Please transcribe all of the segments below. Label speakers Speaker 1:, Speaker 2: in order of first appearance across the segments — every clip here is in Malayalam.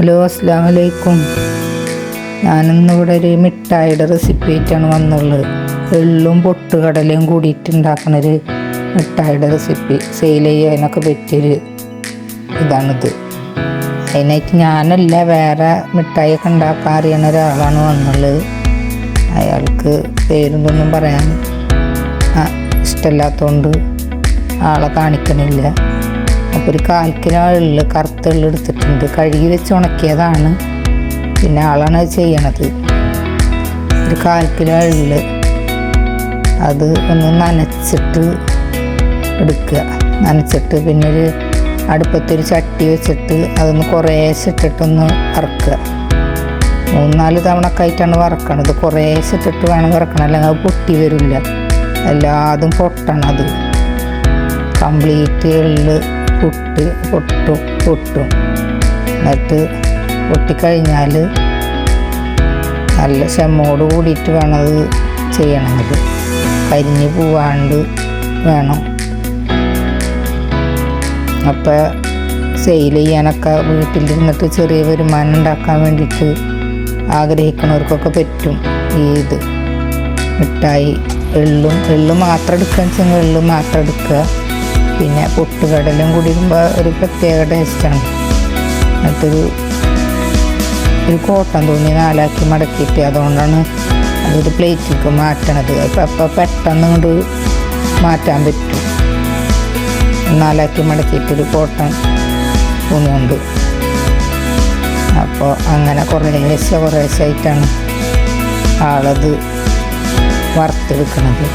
Speaker 1: ഹലോ, അസ്സലാമു അലൈക്കും. ഞാനിന്നിവിടെ ഒരു മിഠായിയുടെ റെസിപ്പി ആയിട്ടാണ് വന്നുള്ളത്. എള്ളും പൊട്ടുകടലയും കൂടിയിട്ട് ഉണ്ടാക്കുന്നൊരു മിഠായിയുടെ റെസിപ്പി സെയിൽ ചെയ്യാനൊക്കെ പറ്റിയൊരു ഇതാണിത്. അതിനായിട്ട് ഞാനല്ല, വേറെ മിഠായിയൊക്കെ ഉണ്ടാക്കാൻ അറിയുന്ന ഒരാളാണ് വന്നുള്ളത്. അയാൾക്ക് പേരൊന്നും പറയാൻ ഇഷ്ടമില്ലാത്തതുകൊണ്ട് ആളെ കാണിക്കണില്ല. അപ്പോൾ ഒരു 1/4 കിലോ എള്ള്, കറുത്ത എള്ള് എടുത്തിട്ടുണ്ട്. കഴുകി വെച്ച് ഉണക്കിയതാണ്. പിന്നെ ആളാണ് അത് ചെയ്യണത്. ഒരു 1/4 കിലോ എള്ള് അത് ഒന്ന് നനച്ചിട്ട് എടുക്കുക. നനച്ചിട്ട് പിന്നെ ഒരു അടുപ്പത്തൊരു ചട്ടി വെച്ചിട്ട് അതൊന്ന് കുറേശ്ശിട്ടിട്ടൊന്ന് വറക്കുക. 3-4 തവണയൊക്കെ ആയിട്ടാണ് വറക്കണത്. കുറേശ്ശിട്ടിട്ട് വേണം വറക്കണം, അല്ലെങ്കിൽ അത് പൊട്ടി വരില്ല. എല്ലാതും പൊട്ടണം. അത് കംപ്ലീറ്റ് എള്ള് പൊട്ടും. എന്നിട്ട് പൊട്ടിക്കഴിഞ്ഞാൽ നല്ല ക്ഷമയോട് കൂടിയിട്ട് വേണം അത് ചെയ്യണമെങ്കിൽ. കരിഞ്ഞ് പോവാണ്ട് വേണം. അപ്പോൾ സെയിൽ ചെയ്യാനൊക്കെ വീട്ടിലിരുന്നിട്ട് ചെറിയ വരുമാനം ഉണ്ടാക്കാൻ വേണ്ടിയിട്ട് ആഗ്രഹിക്കുന്നവർക്കൊക്കെ പറ്റും ഈ ഇത് മിഠായി. എള്ള് മാത്രം എടുക്കുക വെച്ചെങ്കിൽ എള്ള് മാത്രം എടുക്കുക. പിന്നെ പൊട്ടുകടലും കൂടി ഇടുമ്പോൾ ഒരു പ്രത്യേക ടേസ്റ്റാണ്. എന്നിട്ടൊരു കോട്ടൺ തുണി 4 മടക്കിയിട്ട്, അതുകൊണ്ടാണ് അതൊരു പ്ലേറ്റിലേക്ക് മാറ്റണത്. അപ്പോൾ പെട്ടെന്ന് കൊണ്ട് മാറ്റാൻ പറ്റും. 4 മടക്കിയിട്ടൊരു കോട്ടൺ തുണി കൊണ്ട്. അപ്പോൾ അങ്ങനെ കുറേശ്ശായിട്ടാണ് ആളത് വറുത്തെടുക്കണത്.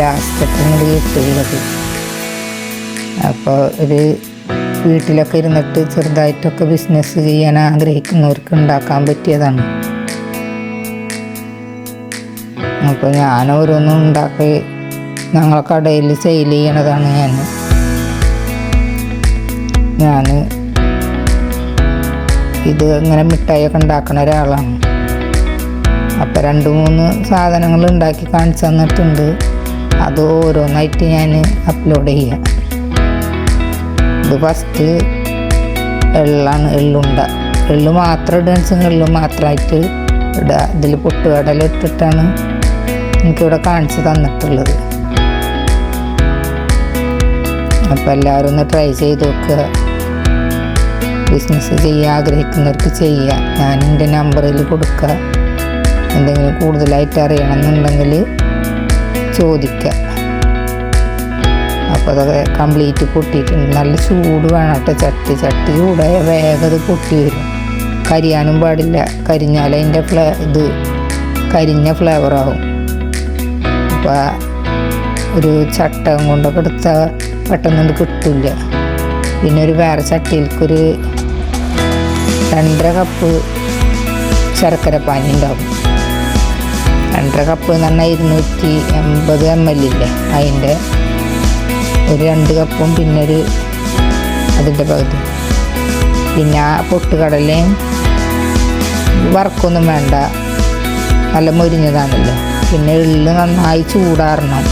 Speaker 1: ലാസ്റ്റൊക്കെ കിട്ടുള്ളത്. അപ്പോൾ ഒരു വീട്ടിലൊക്കെ ഇരുന്നിട്ട് ചെറുതായിട്ടൊക്കെ ബിസിനസ് ചെയ്യാൻ ആഗ്രഹിക്കുന്നവർക്ക് ഉണ്ടാക്കാൻ പറ്റിയതാണ്. അപ്പോൾ ഞാൻ ഓരോന്നും ഉണ്ടാക്കി ഞങ്ങളെ കടയിൽ സെയിൽ ചെയ്യണതാണ്. ഞാൻ ഇത് ഇങ്ങനെ മിഠായിയൊക്കെ ഉണ്ടാക്കുന്ന ഒരാളാണ്. അപ്പോൾ 2-3 സാധനങ്ങൾ ഉണ്ടാക്കി കാണിച്ചു തന്നിട്ടുണ്ട്. അത് ഓരോന്നായിട്ട് ഞാൻ അപ്ലോഡ് ചെയ്യാം. ഇത് ഫസ്റ്റ് എള്ള് മാത്രം ഇടുക. എള്ള് മാത്രമായിട്ട് ഇടുക. ഇതിൽ പൊട്ടുകടല ഇട്ടിട്ടാണ് എനിക്കിവിടെ കാണിച്ച് തന്നിട്ടുള്ളത്. അപ്പോൾ എല്ലാവരും ഒന്ന് ട്രൈ ചെയ്ത് നോക്കുക. ബിസിനസ് ചെയ്യാൻ ആഗ്രഹിക്കുന്നവർക്ക് ചെയ്യുക. ഞാൻ എൻ്റെ നമ്പറിൽ കൊടുക്കുക. എന്തെങ്കിലും കൂടുതലായിട്ട് അറിയണമെന്നുണ്ടെങ്കിൽ ചോദിക്കുക. അപ്പോൾ അതൊക്കെ കംപ്ലീറ്റ് പൊട്ടിയിട്ടുണ്ട്. നല്ല ചൂട് വേണം കേട്ടോ. ചട്ടി ചൂടായ വേഗം അത് പൊട്ടി വരും. കരിയാനും പാടില്ല. കരിഞ്ഞാൽ അതിൻ്റെ ഇത് കരിഞ്ഞ ഫ്ലേവറാവും. അപ്പോൾ ഒരു ചട്ടകം കൊണ്ടൊക്കെ എടുത്താൽ പെട്ടെന്ന് കിട്ടില്ല. പിന്നെ ഒരു വേറെ ചട്ടിയിലേക്കൊരു 2.5 കപ്പ് ശർക്കര പാനി ഉണ്ടാവും. 2.5 കപ്പ് എന്ന് പറഞ്ഞാൽ 280 ml ഇല്ലേ, അതിൻ്റെ ഒരു 2 കപ്പും പിന്നെ അതിൻ്റെ പകുതി. പിന്നെ പൊട്ടുകടലയും വറക്കൊന്നും വേണ്ട, നല്ല മൊരിഞ്ഞതാണല്ലോ. പിന്നെ എള്ള് നന്നായി ചൂടാറണം.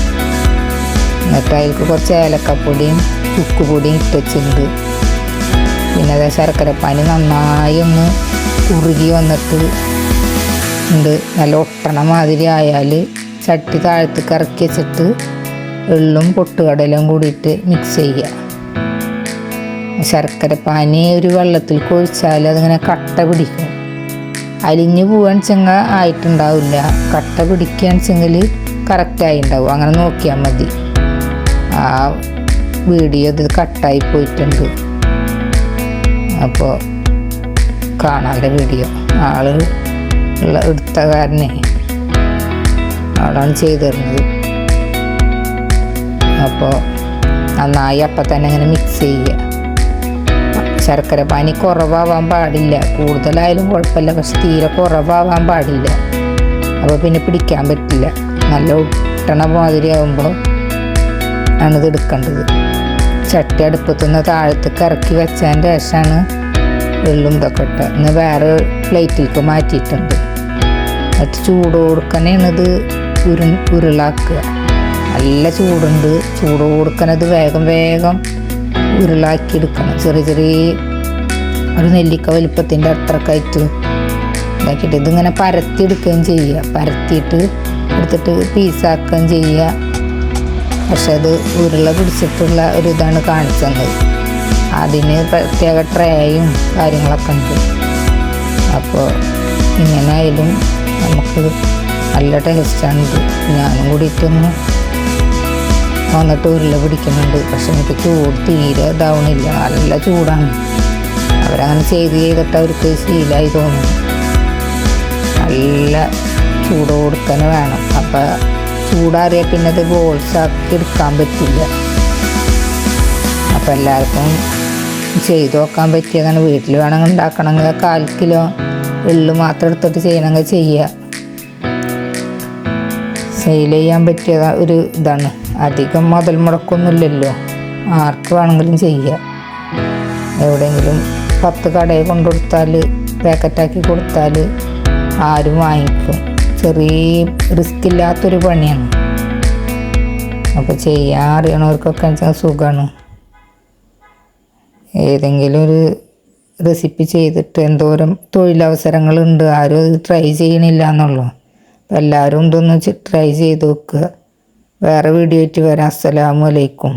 Speaker 1: എന്നിട്ട് അതിലേക്ക് കുറച്ച് ഏലക്കപ്പൊടിയും ചുക്കുപൊടിയും ഇട്ടിട്ടുണ്ട്. പിന്നെ അത് ശർക്കരപ്പാനി നന്നായി ഒന്ന് ഉരുകി വന്നിട്ട് നല്ല ഒട്ടണ മാതിരി ആയാൽ ചട്ടി താഴത്തേക്ക് ഇറക്കി വെച്ചിട്ട് എള്ളും പൊട്ടുകടലും കൂടിയിട്ട് മിക്സ് ചെയ്യുക. ശർക്കരപ്പാനി ഒരു വെള്ളത്തിൽ കൊഴിച്ചാൽ അതിങ്ങനെ കട്ട പിടിക്കും. അലിഞ്ഞു പോവാണെച്ചെങ്കിൽ ആയിട്ടുണ്ടാവില്ല. കട്ട പിടിക്കുകയാണെച്ചെങ്കിൽ കറക്റ്റായി ഉണ്ടാവും. അങ്ങനെ നോക്കിയാൽ മതി. ആ വീഡിയോ ഇത് കട്ടായി പോയിട്ടുണ്ട്. അപ്പോൾ കാണാതെ വീഡിയോ എടുത്ത കാരനെ ആളാണ് ചെയ്തു തരുന്നത്. അപ്പോൾ നന്നായി അപ്പം തന്നെ ഇങ്ങനെ മിക്സ് ചെയ്യുക. ശർക്കര പാനി കുറവാവാൻ പാടില്ല. കൂടുതലായാലും കുഴപ്പമില്ല, പക്ഷെ തീരെ കുറവാവാൻ പാടില്ല. അപ്പോൾ പിന്നെ പിടിക്കാൻ പറ്റില്ല. നല്ല ഒട്ടണ മാതിരി ആകുമ്പോൾ ആണിത് എടുക്കേണ്ടത്. ചട്ടി അടുപ്പത്തുനിന്ന് താഴത്തേക്ക് ഇറക്കി വെച്ചതിൻ്റെ ശേഷമാണ് എള്ളും ഇതൊക്കെ ഇട്ട് ഇന്ന് വേറെ പ്ലേറ്റിലേക്ക് മാറ്റിയിട്ടുണ്ട്. എന്നിട്ട് ചൂടോടുക്കനെയാണ് ഇത് ഉരുളാക്കുക. നല്ല ചൂടുണ്ട്. ചൂടോടുക്കനത് വേഗം ഉരുളാക്കി എടുക്കണം. ചെറിയ ഒരു നെല്ലിക്ക വലിപ്പത്തിൻ്റെ അത്രയൊക്കെ ആയിട്ട് ഇതാക്കിയിട്ട് ഇതിങ്ങനെ പരത്തിയെടുക്കുകയും ചെയ്യുക. പരത്തിയിട്ട് എടുത്തിട്ട് പീസാക്കുകയും ചെയ്യുക. പക്ഷെ അത് ഉരുള പിടിച്ചിട്ടുള്ള ഒരു ഇതാണ് കാണിച്ചത്. അതിന് പ്രത്യേക ട്രേയും കാര്യങ്ങളൊക്കെ ഉണ്ട്. അപ്പോൾ ഇങ്ങനെ ആയാലും നമുക്ക് നല്ല ടേസ്റ്റാണ് ഇത്. ഞാനും കൂടിയിട്ടൊന്ന് വന്നിട്ട് ഉരുള പിടിക്കുന്നുണ്ട്. പക്ഷെ എനിക്ക് ചൂട് തീരെ ഇതാവണില്ല, നല്ല ചൂടാണ്. അവരങ്ങനെ ചെയ്തിട്ട് അവർക്ക് ശീലമായി തോന്നുന്നു. നല്ല ചൂടോടെ തന്നെ വേണം. അപ്പം ചൂടാറിയാൽ പിന്നെ അത് ബോൾസാക്കി എടുക്കാൻ പറ്റില്ല. അപ്പം എല്ലാവർക്കും ചെയ്ത് നോക്കാൻ പറ്റിയതാണ്. വീട്ടിൽ വേണമെങ്കിൽ ഉണ്ടാക്കണമെങ്കിൽ 1/4 കിലോ എള്ള് മാത്രം എടുത്തിട്ട് ചെയ്യണമെങ്കിൽ ചെയ്യുക. സെയിൽ ചെയ്യാൻ പറ്റിയ ഒരു ഇതാണ്. അധികം മുതൽ മുടക്കൊന്നുമില്ലല്ലോ, ആർക്ക് വേണമെങ്കിലും ചെയ്യുക. എവിടെയെങ്കിലും 10 കടയിൽ കൊണ്ടുകൊടുത്താൽ, പാക്കറ്റാക്കി കൊടുത്താൽ ആരും വാങ്ങിക്കും. ചെറിയ റിസ്ക് ഇല്ലാത്തൊരു പണിയാണ്. അപ്പോൾ ചെയ്യാൻ അറിയണവർക്കൊക്കെ സുഖമാണ്. ഏതെങ്കിലും ഒരു റെസിപ്പി ചെയ്തിട്ട് എന്തോരം തൊഴിലവസരങ്ങളുണ്ട്, ആരും അത് ട്രൈ ചെയ്യണില്ല എന്നുള്ളൂ. അപ്പോൾ എല്ലാവരും ഇതൊന്ന് ട്രൈ ചെയ്ത് നോക്കുക. വേറെ വീഡിയോ ആയിട്ട് വരാം. അസ്സലാമു അലൈക്കും.